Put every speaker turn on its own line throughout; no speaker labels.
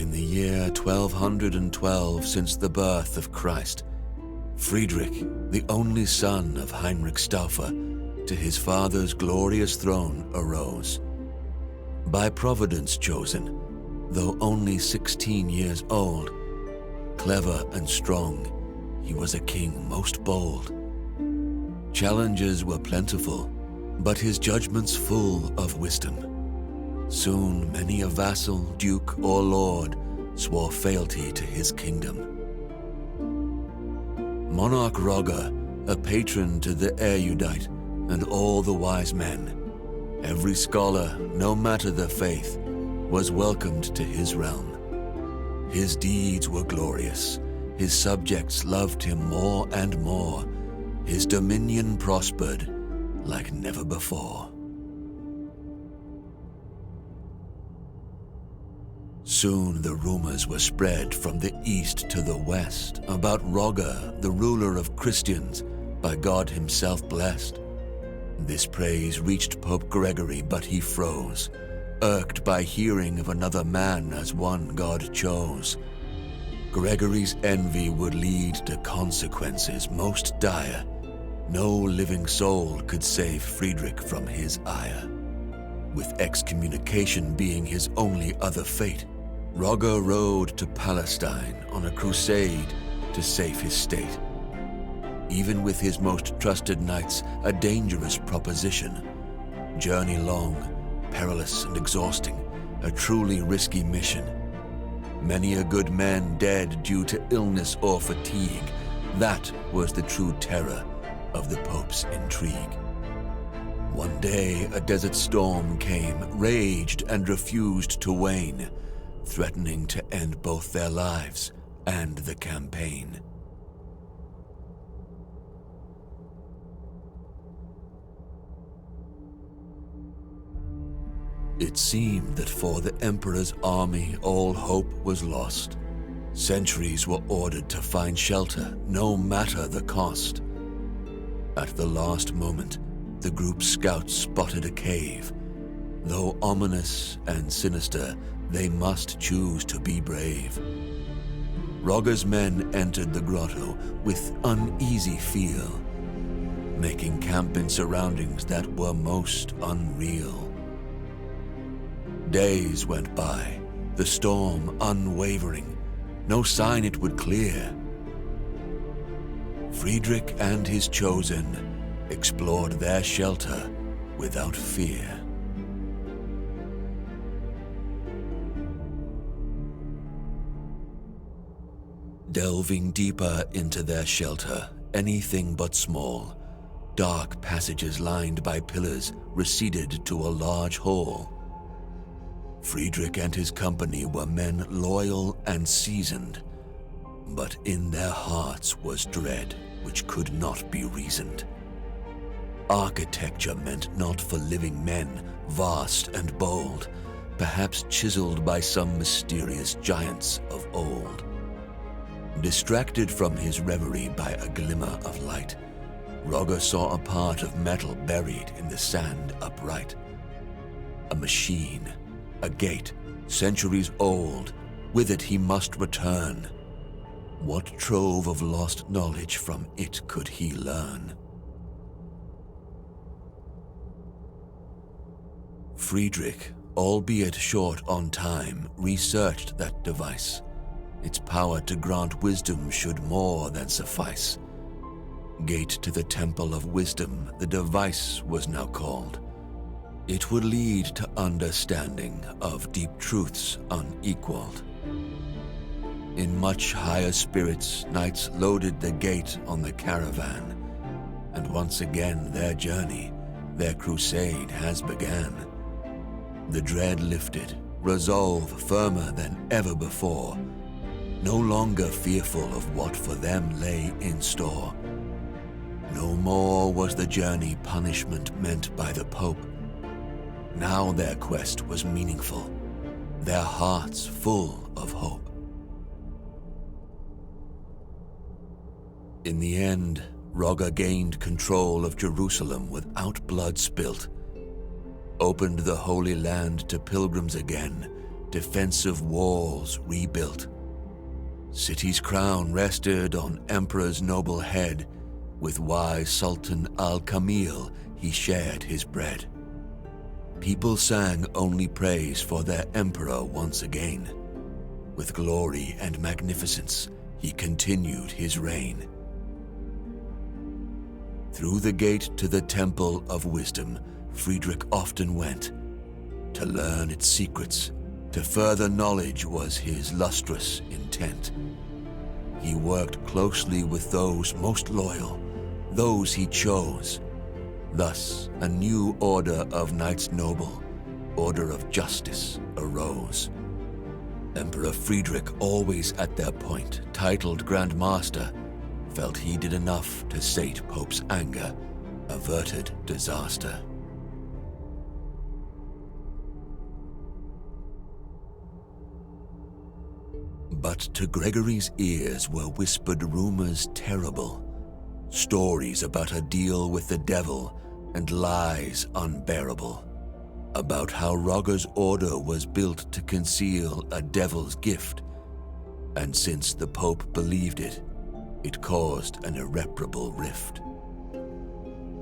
In the year 1212 since the birth of Christ, Friedrich, the only son of Heinrich Stauffer, to his father's glorious throne arose. By Providence chosen, though only 16 years old, clever and strong, he was a king most bold. Challenges were plentiful, but his judgments full of wisdom. Soon many a vassal, duke, or lord swore fealty to his kingdom. Monarch Roger, a patron to the erudite and all the wise men, every scholar, no matter the faith, was welcomed to his realm. His deeds were glorious, his subjects loved him more and more, his dominion prospered like never before. Soon the rumors were spread from the east to the west about Roger, the ruler of Christians, by God himself blessed. This praise reached Pope Gregory, but he froze, irked by hearing of another man as one God chose. Gregory's envy would lead to consequences most dire. No living soul could save Friedrich from his ire. With excommunication being his only other fate, Roger rode to Palestine on a crusade to save his state. Even with his most trusted knights, a dangerous proposition. Journey long, perilous and exhausting, a truly risky mission. Many a good man dead due to illness or fatigue. That was the true terror of the Pope's intrigue. One day a desert storm came, raged and refused to wane, threatening to end both their lives and the campaign. It seemed that for the Emperor's army all hope was lost. Sentries were ordered to find shelter, no matter the cost. At the last moment, the group's scouts spotted a cave. Though ominous and sinister, they must choose to be brave. Roger's men entered the grotto with uneasy feel, making camp in surroundings that were most unreal. Days went by, the storm unwavering, no sign it would clear. Friedrich and his chosen explored their shelter without fear. Delving deeper into their shelter, anything but small, dark passages lined by pillars receded to a large hall. Friedrich and his company were men loyal and seasoned, but in their hearts was dread which could not be reasoned. Architecture meant not for living men, vast and bold, perhaps chiseled by some mysterious giants of old. Distracted from his reverie by a glimmer of light, Roger saw a part of metal buried in the sand upright. A machine, a gate, centuries old, with it he must return. What trove of lost knowledge from it could he learn? Friedrich, albeit short on time, researched that device. Its power to grant wisdom should more than suffice. Gate to the Temple of Wisdom, the device was now called. It would lead to understanding of deep truths unequaled. In much higher spirits, knights loaded the gate on the caravan, and once again their journey, their crusade has began. The dread lifted, resolve firmer than ever before, no longer fearful of what for them lay in store. No more was the journey punishment meant by the Pope. Now their quest was meaningful, their hearts full of hope. In the end, Roger gained control of Jerusalem without blood spilt, opened the Holy Land to pilgrims again, defensive walls rebuilt. City's crown rested on emperor's noble head. With wise Sultan Al-Kamil he shared his bread. People sang only praise for their emperor once again. With glory and magnificence he continued his reign. Through the gate to the Temple of Wisdom, Friedrich often went. To learn its secrets, to further knowledge was his lustrous intent. He worked closely with those most loyal, those he chose. Thus, a new order of knights noble, order of justice, arose. Emperor Friedrich, always at their point, titled Grand Master, felt he did enough to sate Pope's anger, averted disaster. But to Gregory's ears were whispered rumors terrible, stories about a deal with the devil and lies unbearable, about how Rogger's order was built to conceal a devil's gift, and since the Pope believed it, it caused an irreparable rift.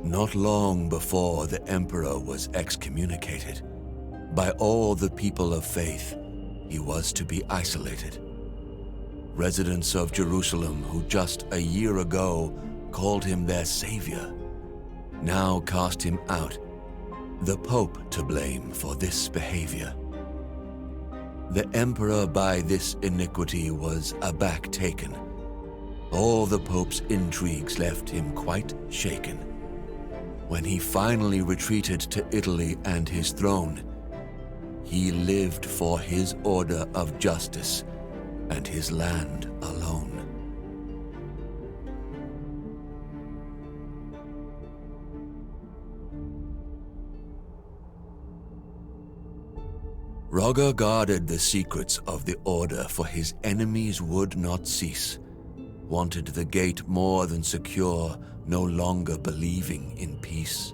Not long before the Emperor was excommunicated, by all the people of faith, he was to be isolated. Residents of Jerusalem who just a year ago called him their savior, now cast him out, the Pope to blame for this behavior. The Emperor by this iniquity was aback taken. All the Pope's intrigues left him quite shaken. When he finally retreated to Italy and his throne, he lived for his order of justice and his land alone. Rogger guarded the secrets of the order, for his enemies would not cease, wanted the gate more than secure, no longer believing in peace.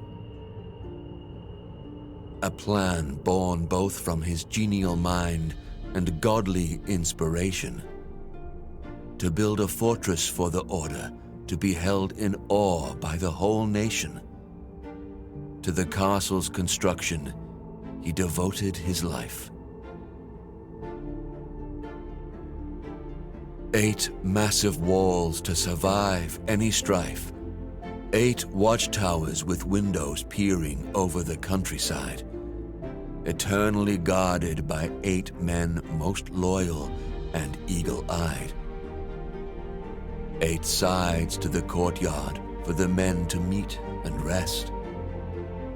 A plan born both from his genial mind and godly inspiration, to build a fortress for the order, to be held in awe by the whole nation. To the castle's construction, he devoted his life. 8 massive walls to survive any strife, 8 watchtowers with windows peering over the countryside, eternally guarded by 8 men most loyal and eagle-eyed. 8 sides to the courtyard for the men to meet and rest.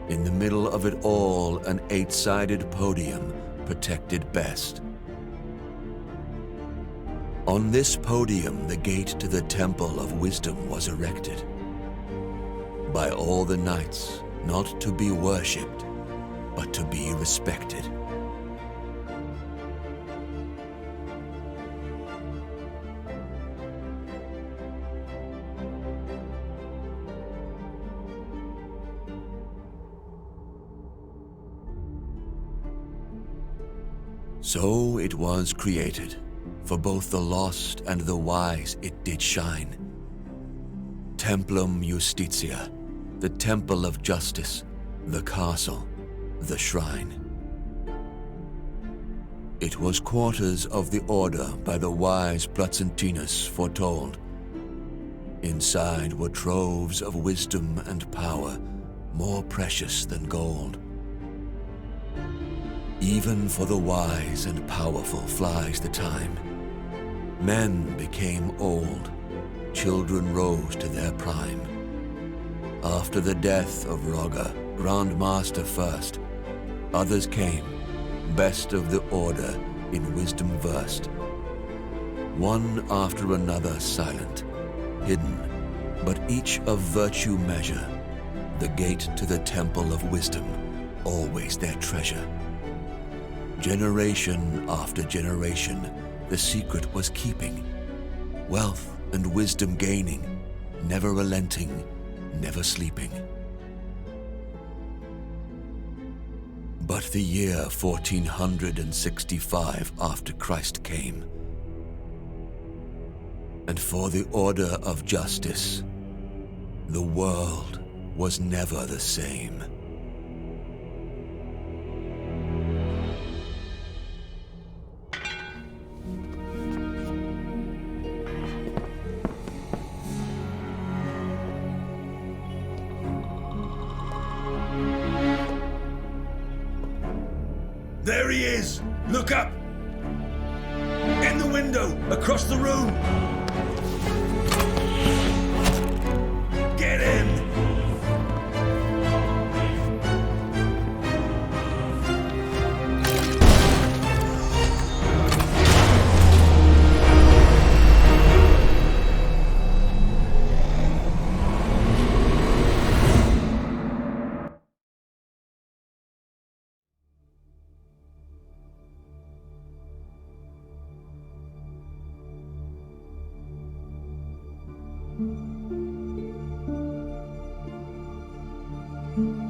In the middle of it all, an 8-sided podium protected best. On this podium, the gate to the Temple of Wisdom was erected. By all the knights, not to be worshipped, but to be respected. So it was created, for both the lost and the wise it did shine. Templum Justitia, the temple of justice, the castle, the shrine. It was quarters of the order by the wise Placentinus foretold. Inside were troves of wisdom and power, more precious than gold. Even for the wise and powerful flies the time. Men became old, children rose to their prime. After the death of Rogger, Grand Master first, others came, best of the order, in wisdom versed. One after another silent, hidden, but each of virtue measure, the gate to the temple of wisdom, always their treasure. Generation after generation, the secret was keeping, wealth and wisdom gaining, never relenting, never sleeping. But the year 1465 after Christ came, and for the order of justice, the world was never the same.
There he is! Look up! In the window, across the room! Get him!
Thank you.